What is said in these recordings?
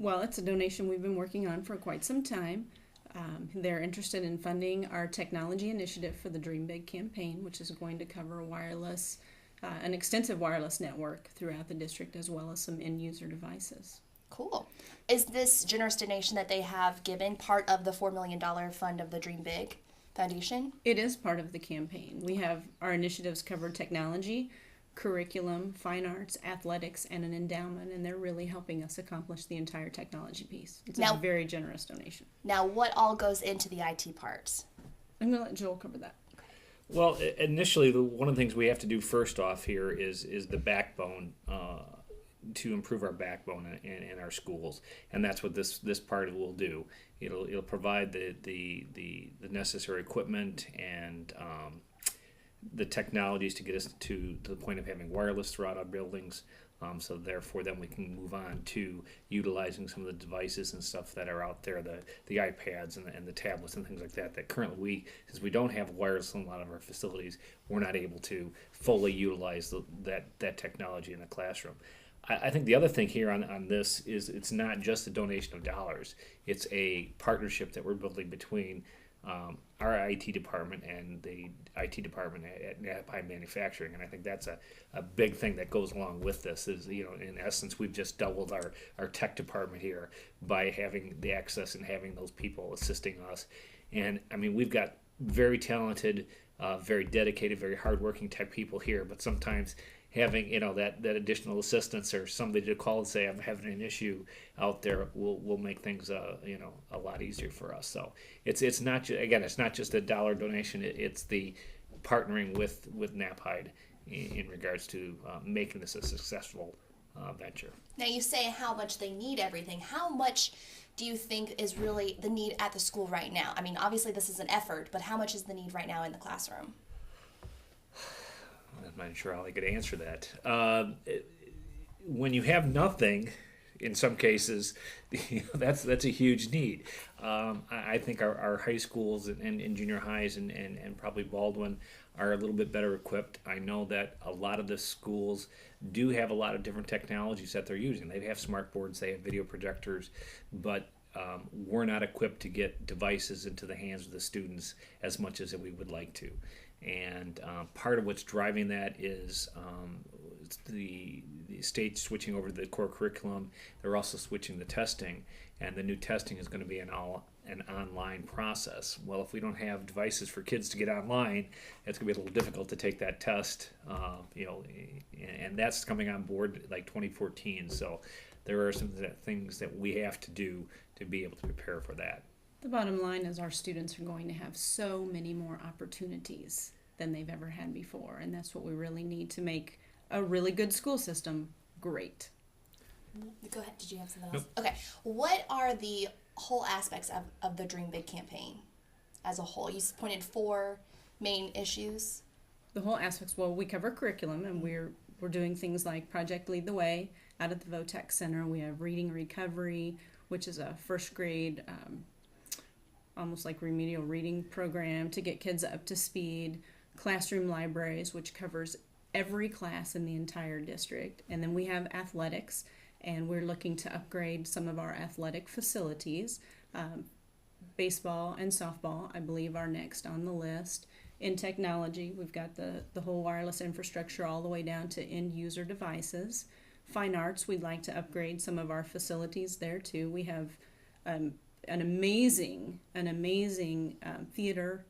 Well, it's a donation we've been working on for quite some time. They're interested in funding our technology initiative for the Dream Big campaign, which is going to cover an extensive wireless network throughout the district, as well as some end user devices. Cool. Is this generous donation that they have given part of the $4 million fund of the Dream Big Foundation? It is part of the campaign. We have our initiatives cover technology, curriculum, fine arts, athletics, and an endowment, and they're really helping us accomplish the entire technology piece. It's a very generous donation. Now, what all goes into the IT parts? I'm going to let Joel cover that. Well, initially, one of the things we have to do first off here is the backbone, to improve our backbone in our schools, and that's what this part will do. It'll provide the necessary equipment and the technologies to get us to the point of having wireless throughout our buildings. So therefore, then we can move on to utilizing some of the devices and stuff that are out there, the iPads and the tablets and things like that. That currently, since we don't have wireless in a lot of our facilities, we're not able to fully utilize that technology in the classroom. I think the other thing here on this is it's not just a donation of dollars. It's a partnership that we're building between our IT department and the IT department at Knapheide Manufacturing, and I think that's a big thing that goes along with this. Is in essence, we've just doubled our tech department here by having the access and having those people assisting us. And I mean, we've got very talented, very dedicated, very hardworking tech people here, but sometimes having that additional assistance or somebody to call and say I'm having an issue out there will make things a lot easier for us. So it's not it's not just a dollar donation. It's the partnering with Knapheide in regards to making this a successful venture. Now, you say how much they need everything. How much do you think is really the need at the school right now? I mean, obviously this is an effort, but how much is the need right now in the classroom? I'm not sure how I could answer that. When you have nothing, in some cases, that's a huge need. I think our high schools and junior highs and probably Baldwin are a little bit better equipped. I know that a lot of the schools do have a lot of different technologies that they're using. They have smart boards, they have video projectors, but we're not equipped to get devices into the hands of the students as much as we would like to. And part of what's driving that is the state switching over to the core curriculum. They're also switching the testing, and the new testing is going to be an online process. Well, if we don't have devices for kids to get online, it's going to be a little difficult to take that test. And that's coming on board like 2014. So there are some things that we have to do to be able to prepare for that. The bottom line is our students are going to have so many more opportunities than they've ever had before, and that's what we really need to make a really good school system great. Go ahead. Did you have something else? Nope. Okay. What are the whole aspects of the Dream Big campaign as a whole? You pointed 4 main issues. The whole aspects, well, we cover curriculum, and we're doing things like Project Lead the Way out at the VOTEC Center. We have Reading Recovery, which is a first grade almost like remedial reading program to get kids up to speed. Classroom libraries, which covers every class in the entire district. And then we have athletics, and we're looking to upgrade some of our athletic facilities. Baseball and softball, I believe, are next on the list. In technology, we've got the whole wireless infrastructure all the way down to end user devices. Fine arts, we'd like to upgrade some of our facilities there too. We have an amazing theater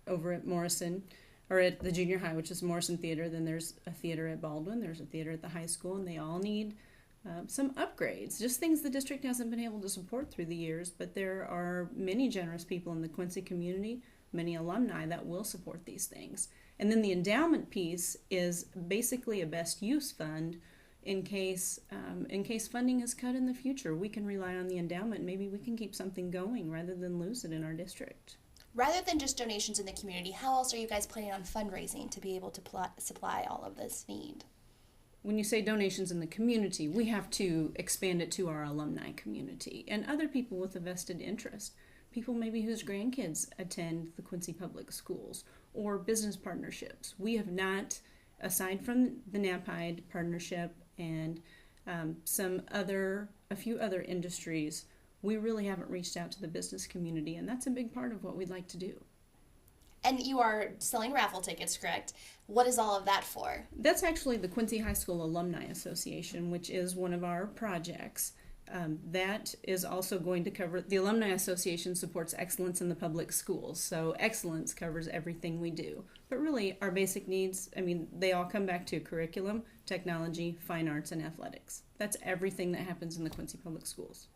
over at Morrison, or at the junior high, which is Morrison Theater. Then there's a theater at Baldwin. There's a theater at the high school, and they all need some upgrades. Just things the district hasn't been able to support through the years, but there are many generous people in the Quincy community, many alumni that will support these things. And then the endowment piece is basically a best use fund. In case funding is cut in the future, we can rely on the endowment. Maybe we can keep something going rather than lose it in our district. Rather than just donations in the community, how else are you guys planning on fundraising to be able to supply all of this need? When you say donations in the community, we have to expand it to our alumni community and other people with a vested interest. People maybe whose grandkids attend the Quincy Public Schools, or business partnerships. We have not, aside from the Knapheide partnership and some other a few other industries, we really haven't reached out to the business community, and that's a big part of what we'd like to do. And you are selling raffle tickets, correct? What is all of that for? That's actually the Quincy High School Alumni Association, which is one of our projects. That is also going to cover, the Alumni Association supports excellence in the public schools, so excellence covers everything we do. But really, our basic needs, I mean, they all come back to curriculum, technology, fine arts, and athletics. That's everything that happens in the Quincy Public Schools.